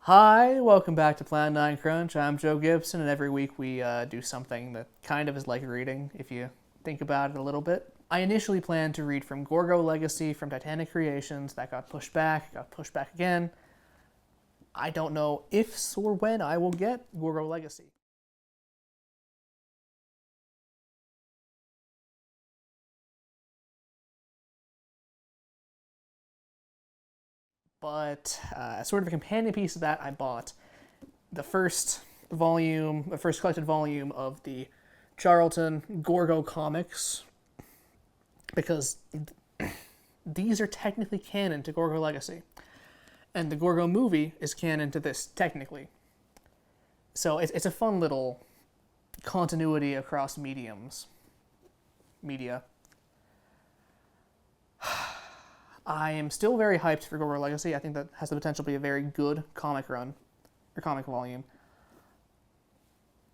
Hi, welcome back to Plan 9 Crunch. I'm Joe Gibson, and every week we do something that kind of is like reading, if you think about it a little bit. I initially planned to read from Gorgo Legacy from Titanic Creations. That got pushed back again. I don't know if or when I will get Gorgo Legacy. But as sort of a companion piece of that, I bought the first collected volume of the Charlton Gorgo comics, because these are technically canon to Gorgo Legacy. And the Gorgo movie is canon to this, technically. So it's a fun little continuity across media. I am still very hyped for Gorgo Legacy. I think that has the potential to be a very good comic run, or comic volume,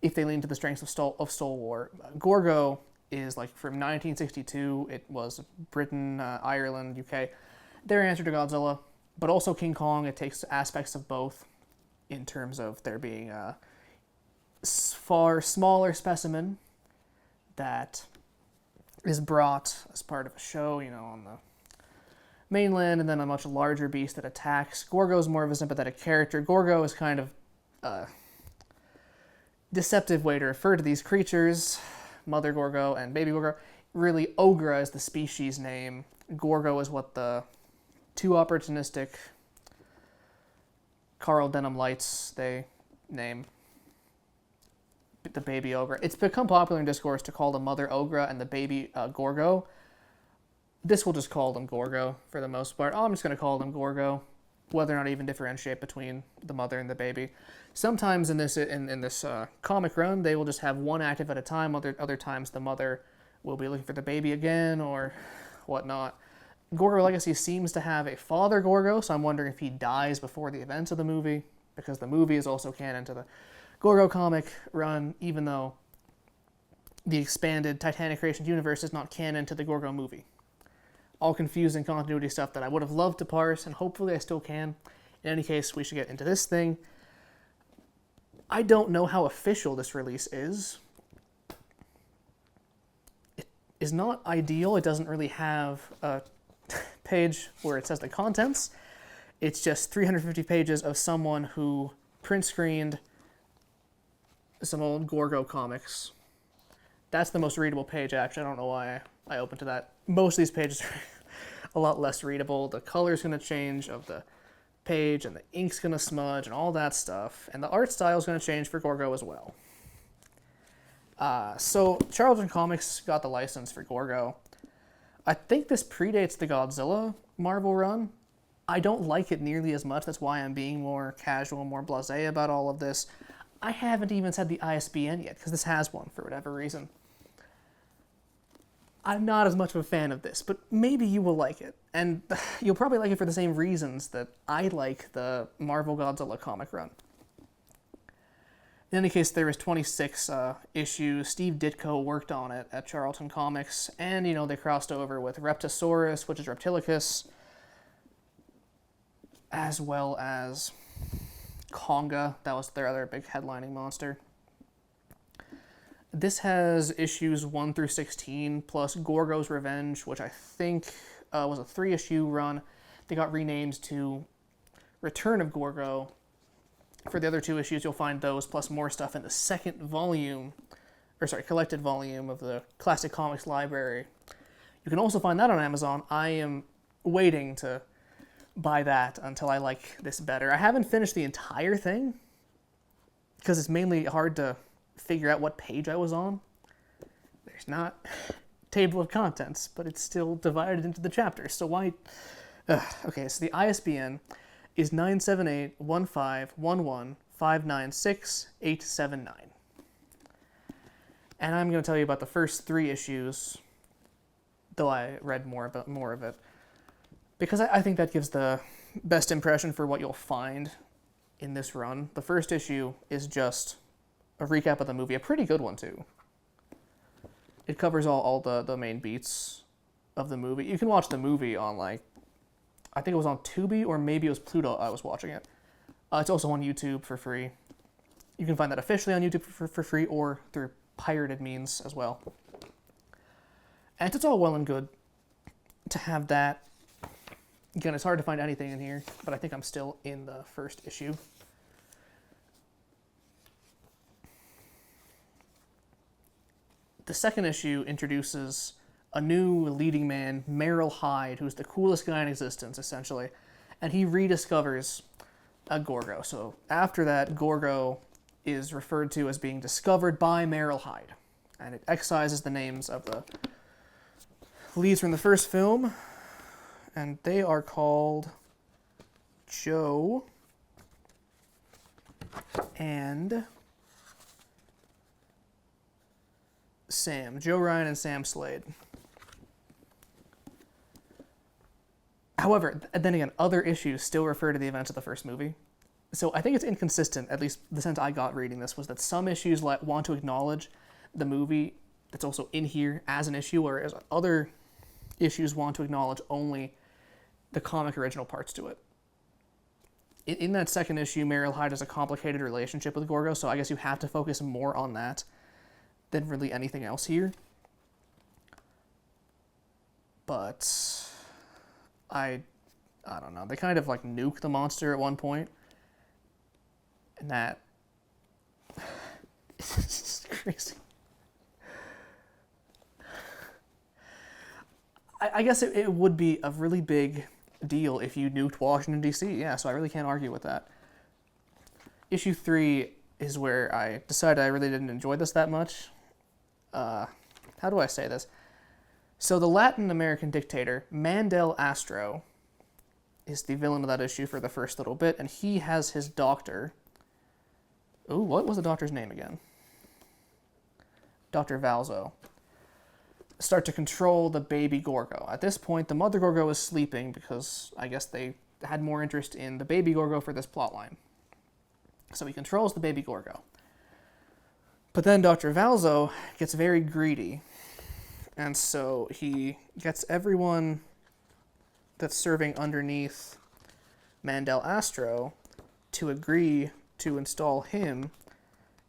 if they lean to the strengths of Soul War. Gorgo is like from 1962. It was Britain, Ireland, UK. Their answer to Godzilla, but also King Kong. It takes aspects of both in terms of there being a far smaller specimen that is brought as part of a show, on the mainland, and then a much larger beast that attacks. Gorgo's more of a sympathetic character. Gorgo is kind of a deceptive way to refer to these creatures, Mother Gorgo and Baby Gorgo. Really, Ogra is the species name. Gorgo is what the two opportunistic Carl Denham Lights they name the baby Ogra. It's become popular in discourse to call the mother Ogra and the baby Gorgo. This will just call them Gorgo for the most part. I'm just going to call them Gorgo, whether or not even differentiate between the mother and the baby. Sometimes in this comic run, they will just have one active at a time. Other times, the mother will be looking for the baby again or whatnot. Gorgo Legacy seems to have a father Gorgo, so I'm wondering if he dies before the events of the movie, because the movie is also canon to the Gorgo comic run, even though the expanded Titanic Creations universe is not canon to the Gorgo movie. All confusing continuity stuff that I would have loved to parse, and hopefully I still can. In any case, we should get into this thing. I don't know how official this release is. It is not ideal. It doesn't really have a page where it says the contents. It's just 350 pages of someone who print screened some old Gorgo comics. That's the most readable page, actually. I don't know why I opened to that. Most of these pages are a lot less readable. The color's going to change of the page, and the ink's going to smudge, and all that stuff. And the art style's going to change for Gorgo as well. So Charlton Comics got the license for Gorgo. I think this predates the Godzilla Marvel run. I don't like it nearly as much. That's why I'm being more casual, more blasé about all of this. I haven't even said the ISBN yet, because this has one for whatever reason. I'm not as much of a fan of this, but maybe you will like it. And you'll probably like it for the same reasons that I like the Marvel Godzilla comic run. In any case, there is 26 issues. Steve Ditko worked on it at Charlton Comics, and, they crossed over with Reptosaurus, which is Reptilicus, as well as Konga. That was their other big headlining monster. This has issues 1 through 16, plus Gorgo's Revenge, which I think was a 3-issue run. They got renamed to Return of Gorgo. For the other 2 issues, you'll find those, plus more stuff in the second collected volume of the Classic Comics Library. You can also find that on Amazon. I am waiting to buy that until I like this better. I haven't finished the entire thing, because it's mainly hard to figure out what page I was on. There's not a table of contents, but it's still divided into the chapters, so why? Okay, so the ISBN is 978-1511-596-879. And I'm going to tell you about the first 3 issues, though I read more of it, because I think that gives the best impression for what you'll find in this run. The first issue is just a recap of the movie, a pretty good one too. It covers all the main beats of the movie. You can watch the movie on, I think it was on Tubi, or maybe it was Pluto I was watching it. It's also on YouTube for free. You can find that officially on YouTube for free or through pirated means as well. And it's all well and good to have that. Again, it's hard to find anything in here, but I think I'm still in the first issue. The second issue introduces a new leading man, Merrill Hyde, who's the coolest guy in existence, essentially. And he rediscovers a Gorgo. So after that, Gorgo is referred to as being discovered by Merrill Hyde. And it excises the names of the leads from the first film. And they are called Joe and Sam. Joe Ryan and Sam Slade. However, then again, other issues still refer to the events of the first movie. So I think it's inconsistent, at least the sense I got reading this, was that some issues want to acknowledge the movie that's also in here as an issue, whereas other issues want to acknowledge only the comic original parts to it. In that second issue, Merrill Hyde has a complicated relationship with Gorgo, so I guess you have to focus more on that than really anything else here. But I don't know. They kind of like nuke the monster at one point, and that it's crazy. I guess it would be a really big deal if you nuked Washington, D.C. Yeah, so I really can't argue with that. Issue 3 is where I decided I really didn't enjoy this that much. How do I say this? So the Latin American dictator, Mandel Astro, is the villain of that issue for the first little bit, and he has his doctor. Ooh, what was the doctor's name again? Dr. Valzo. Start to control the baby Gorgo. At this point, the mother Gorgo is sleeping because I guess they had more interest in the baby Gorgo for this plotline. So he controls the baby Gorgo. But then Dr. Valzo gets very greedy, and so he gets everyone that's serving underneath Mandel Astro to agree to install him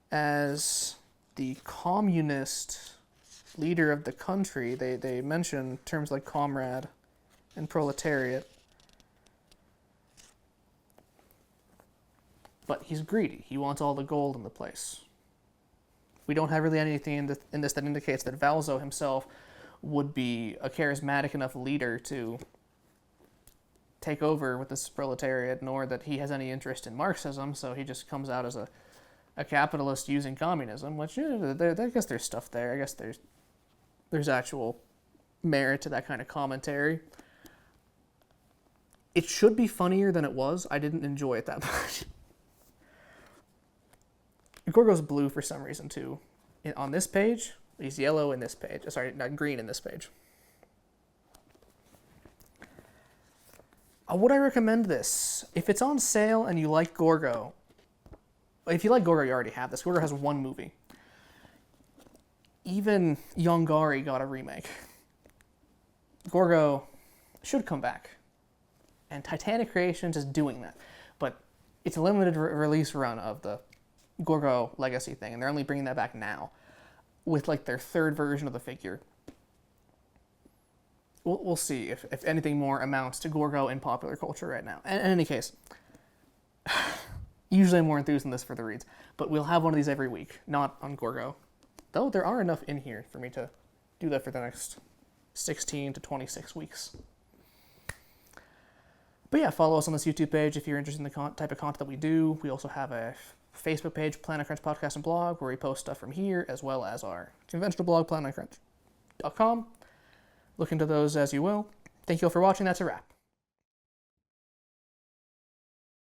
as the communist leader of the country. They mention terms like comrade and proletariat. But he's greedy. He wants all the gold in the place. We don't have really anything in this that indicates that Valzo himself would be a charismatic enough leader to take over with this proletariat, nor that he has any interest in Marxism, so he just comes out as a capitalist using communism, which, I guess there's stuff there. I guess there's actual merit to that kind of commentary. It should be funnier than it was. I didn't enjoy it that much. Gorgo's blue for some reason, too. On this page, he's yellow in this page. Sorry, not green in this page. Would I recommend this? If it's on sale and you like Gorgo, if you like Gorgo, you already have this. Gorgo has one movie. Even Yongari got a remake. Gorgo should come back. And Titanic Creations is doing that. But it's a limited release run of the Gorgo Legacy thing, and they're only bringing that back now with like their third version of the figure. We'll see if anything more amounts to Gorgo in popular culture right now. In any case, usually I'm more enthused in this for the reads, but we'll have one of these every week, not on Gorgo. Though there are enough in here for me to do that for the next 16 to 26 weeks. But yeah, follow us on this YouTube page if you're interested in the type of content that we do. We also have a Facebook page, Planet Crunch Podcast and Blog, where we post stuff from here, as well as our conventional blog, planetcrunch.com. Look into those as you will. Thank you all for watching. That's a wrap.